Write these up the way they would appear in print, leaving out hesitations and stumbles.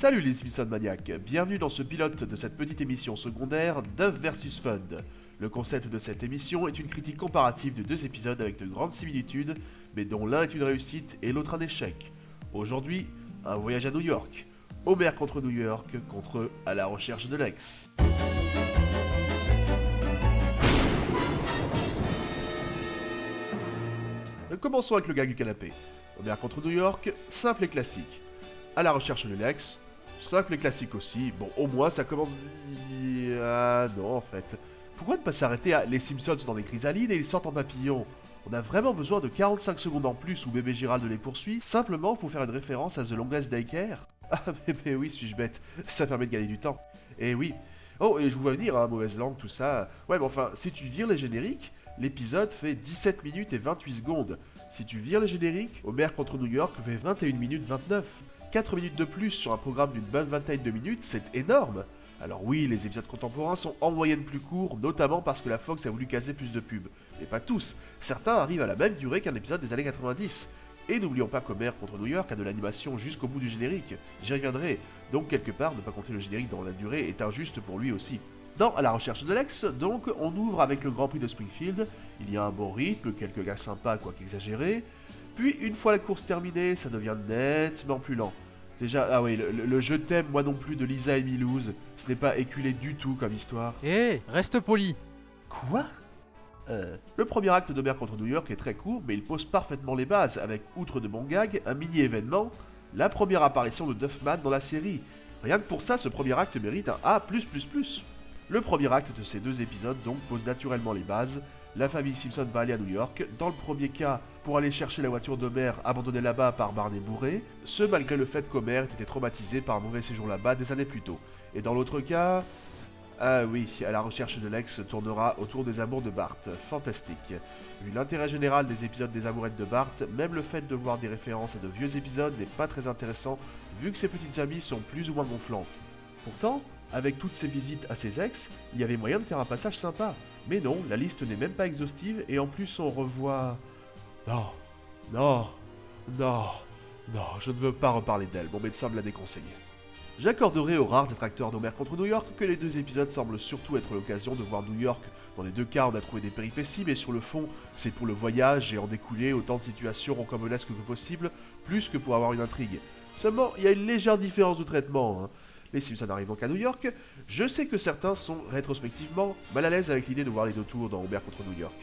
Salut les Simpson maniaques, bienvenue dans ce pilote de cette petite émission secondaire Duff vs Fund. Le concept de cette émission est une critique comparative de deux épisodes avec de grandes similitudes, mais dont l'un est une réussite et l'autre un échec. Aujourd'hui, un voyage à New York. Homer contre New York, contre À la recherche de Lex. Commençons avec le gag du canapé. Homer contre New York, simple et classique. À la recherche de Lex, simple et classique aussi. Bon, au moins ça commence... Ah non en fait. Pourquoi ne pas s'arrêter à Les Simpsons dans des chrysalides et ils sortent en papillon? On a vraiment besoin de 45 secondes en plus où bébé Gérald les poursuit, simplement pour faire une référence à The Longest Daycare? Ah mais oui, suis-je bête, ça permet de gagner du temps. Et oui. Oh, et je vous vois venir, hein, mauvaise langue, tout ça. Ouais, mais enfin, si tu vires les génériques, l'épisode fait 17 minutes et 28 secondes. Si tu vires les génériques, Homer contre New York fait 21 minutes 29. 4 minutes de plus sur un programme d'une bonne vingtaine de minutes, c'est énorme. Alors oui, les épisodes contemporains sont en moyenne plus courts, notamment parce que la Fox a voulu caser plus de pubs. Mais pas tous, certains arrivent à la même durée qu'un épisode des années 90. Et n'oublions pas qu'Homer contre New York a de l'animation jusqu'au bout du générique. J'y reviendrai, donc quelque part, ne pas compter le générique dans la durée est injuste pour lui aussi. Dans À la recherche de Lex, donc, on ouvre avec le Grand Prix de Springfield, il y a un bon rythme, quelques gars sympas, quoique exagérés, puis une fois la course terminée, ça devient nettement plus lent. Déjà, ah oui, le je t'aime moi non plus de Lisa et Milouz, ce n'est pas éculé du tout comme histoire. Reste poli. Quoi ? Le premier acte d'Homer contre New York est très court, mais il pose parfaitement les bases, avec, outre de bons gags, un mini-événement, la première apparition de Duffman dans la série. Rien que pour ça, ce premier acte mérite un A+++. Le premier acte de ces deux épisodes donc pose naturellement les bases. La famille Simpson va aller à New York, dans le premier cas pour aller chercher la voiture d'Homer abandonnée là-bas par Barney bourré, ce malgré le fait qu'Homer ait été traumatisé par un mauvais séjour là-bas des années plus tôt. Et dans l'autre cas... Ah oui, À la recherche de Lex tournera autour des amours de Bart, fantastique. Vu l'intérêt général des épisodes des amourettes de Bart, même le fait de voir des références à de vieux épisodes n'est pas très intéressant vu que ses petites amies sont plus ou moins gonflantes. Pourtant, avec toutes ces visites à ses ex, il y avait moyen de faire un passage sympa. Mais non, la liste n'est même pas exhaustive et en plus on revoit... Non, je ne veux pas reparler d'elle, mon médecin me l'a déconseillé. J'accorderai aux rares détracteurs d'Homer contre New York que les deux épisodes semblent surtout être l'occasion de voir New York. Dans les deux cas, on a trouvé des péripéties, mais sur le fond, c'est pour le voyage et en découler autant de situations rocambolesques que possible, plus que pour avoir une intrigue. Seulement, il y a une légère différence de traitement, hein. Les Simpsons arrivent donc à New York. Je sais que certains sont, rétrospectivement, mal à l'aise avec l'idée de voir les deux tours dans Homer contre New York.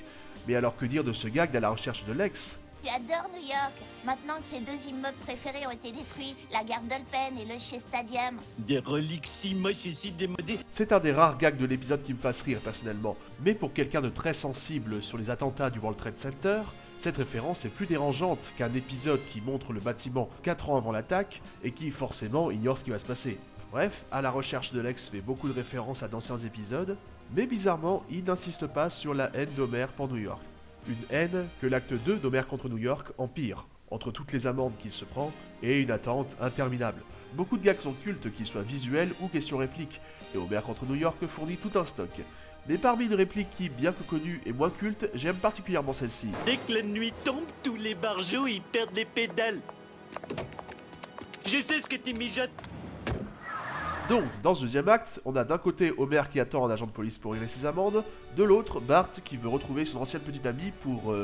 Mais alors que dire de ce gag d'À la recherche de Lex ? Tu adores New York. Maintenant que tes deux immeubles préférés ont été détruits, la gare Dolpen et le Shea Stadium. Des reliques si moches et si démodées. C'est un des rares gags de l'épisode qui me fasse rire personnellement. Mais pour quelqu'un de très sensible sur les attentats du World Trade Center, cette référence est plus dérangeante qu'un épisode qui montre le bâtiment 4 ans avant l'attaque et qui forcément ignore ce qui va se passer. Bref, À la recherche de Lex fait beaucoup de références à d'anciens épisodes, mais bizarrement, il n'insiste pas sur la haine d'Homer pour New York. Une haine que l'acte 2 d'Homer contre New York empire, entre toutes les amendes qu'il se prend et une attente interminable. Beaucoup de gags sont cultes, qu'ils soient visuels ou question réplique, et Homer contre New York fournit tout un stock. Mais parmi une réplique qui, bien que connue et moins culte, j'aime particulièrement celle-ci. Dès que la nuit tombe, tous les barjots ils perdent les pédales. Je sais ce que tu mijotes. Donc, dans ce deuxième acte, on a d'un côté Homer qui attend un agent de police pour régler ses amendes, de l'autre, Bart qui veut retrouver son ancienne petite amie pour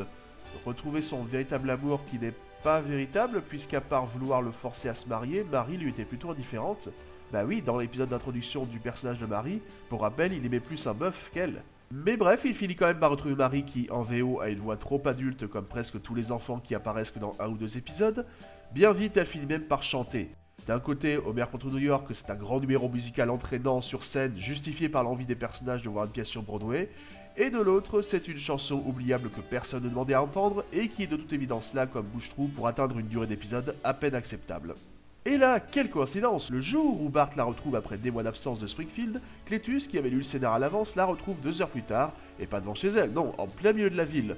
retrouver son véritable amour qui n'est pas véritable, puisqu'à part vouloir le forcer à se marier, Marie lui était plutôt indifférente. Bah oui, dans l'épisode d'introduction du personnage de Marie, pour rappel, il aimait plus un bœuf qu'elle. Mais bref, il finit quand même par retrouver Marie qui, en VO, a une voix trop adulte comme presque tous les enfants qui apparaissent que dans un ou deux épisodes. Bien vite, elle finit même par chanter. D'un côté, Homer contre New York, c'est un grand numéro musical entraînant sur scène, justifié par l'envie des personnages de voir une pièce sur Broadway, et de l'autre, c'est une chanson oubliable que personne ne demandait à entendre, et qui est de toute évidence là comme bouche-trou pour atteindre une durée d'épisode à peine acceptable. Et là, quelle coïncidence, le jour où Bart la retrouve après des mois d'absence de Springfield, Cletus, qui avait lu le scénar à l'avance, la retrouve 2 heures plus tard, et pas devant chez elle, non, en plein milieu de la ville.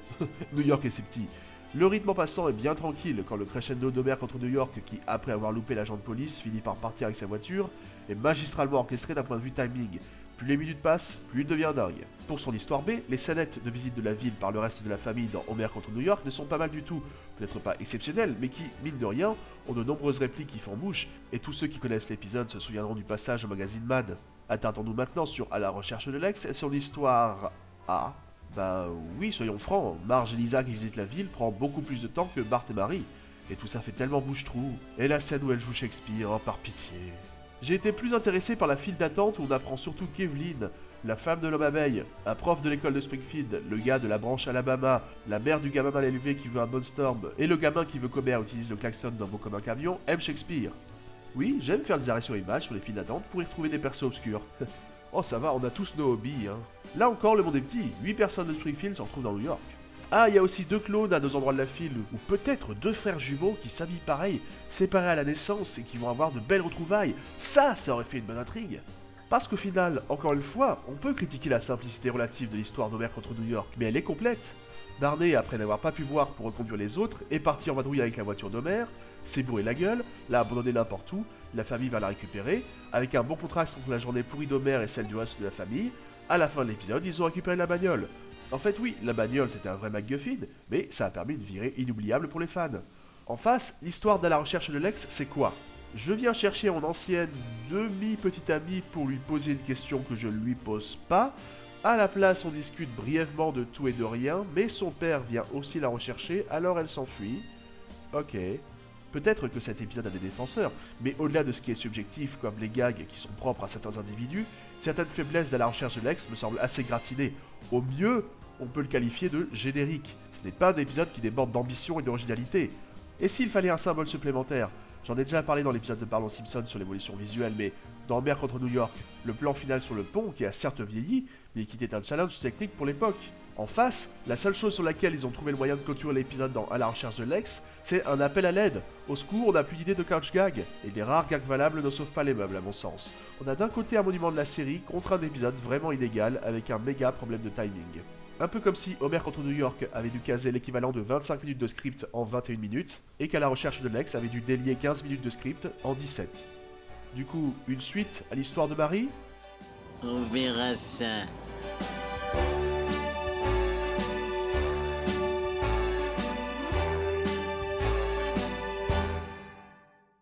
New York est si petit. Le rythme en passant est bien tranquille quand le crescendo d'Homer contre New York, qui après avoir loupé l'agent de police finit par partir avec sa voiture, est magistralement orchestré d'un point de vue timing. plus les minutes passent, plus il devient dingue. Pour son histoire B, les scénettes de visite de la ville par le reste de la famille dans Homer contre New York ne sont pas mal du tout. Peut-être pas exceptionnelles, mais qui, mine de rien, ont de nombreuses répliques qui font bouche, et tous ceux qui connaissent l'épisode se souviendront du passage au magazine Mad. Attardons-nous maintenant sur À la recherche de Lex et son histoire A. Bah oui, soyons francs, Marge et Lisa qui visitent la ville prend beaucoup plus de temps que Bart et Marie. Et tout ça fait tellement bouche-trou. Et la scène où elle joue Shakespeare, par pitié. J'ai été plus intéressé par la file d'attente où on apprend surtout qu'Evelyn, la femme de l'homme abeille, un prof de l'école de Springfield, le gars de la branche Alabama, la mère du gamin mal élevé qui veut un Bondstorm, et le gamin qui veut qu'Homer utilise le klaxon d'un mot comme un camion, aiment Shakespeare. Oui, j'aime faire des arrêts sur image sur les files d'attente pour y retrouver des persos obscurs. Oh ça va, on a tous nos hobbies, hein. Là encore, le monde est petit, 8 personnes de Springfield se retrouvent dans New York. Ah, il y a aussi 2 clones à 2 endroits de la file, ou peut-être 2 frères jumeaux qui s'habillent pareil, séparés à la naissance et qui vont avoir de belles retrouvailles. Ça aurait fait une bonne intrigue. Parce qu'au final, encore une fois, on peut critiquer la simplicité relative de l'histoire d'Homer contre New York, mais elle est complète. Barney, après n'avoir pas pu boire pour reconduire les autres, est parti en vadrouille avec la voiture d'Homer, s'est bourré la gueule, l'a abandonné n'importe où, la famille va la récupérer, avec un bon contraste entre la journée pourrie d'Homer et celle du reste de la famille. À la fin de l'épisode, ils ont récupéré la bagnole. En fait oui, la bagnole c'était un vrai MacGuffin, mais ça a permis une virée inoubliable pour les fans. En face, l'histoire d'À la recherche de Lex, c'est quoi? Je viens chercher mon ancienne demi-petite amie pour lui poser une question que je ne lui pose pas. À la place, on discute brièvement de tout et de rien, mais son père vient aussi la rechercher, alors elle s'enfuit. Ok. Peut-être que cet épisode a des défenseurs, mais au-delà de ce qui est subjectif, comme les gags qui sont propres à certains individus, certaines faiblesses d'À la recherche de Lex me semblent assez gratinées. Au mieux, on peut le qualifier de générique. Ce n'est pas un épisode qui déborde d'ambition et d'originalité. Et s'il fallait un symbole supplémentaire? J'en ai déjà parlé dans l'épisode de Parlons Simpson sur l'évolution visuelle, mais dans Homer contre New York, le plan final sur le pont, qui a certes vieilli, mais qui était un challenge technique pour l'époque. En face, la seule chose sur laquelle ils ont trouvé le moyen de clôturer l'épisode dans À la recherche de Lex, c'est un appel à l'aide. Au secours, on n'a plus d'idée de couch gag, et les rares gags valables ne sauvent pas les meubles à mon sens. On a d'un côté un monument de la série contre un épisode vraiment inégal avec un méga problème de timing. Un peu comme si Homer contre New York avait dû caser l'équivalent de 25 minutes de script en 21 minutes, et qu'À la recherche de Lex avait dû délier 15 minutes de script en 17. Du coup, une suite à l'histoire de Marie? On verra ça.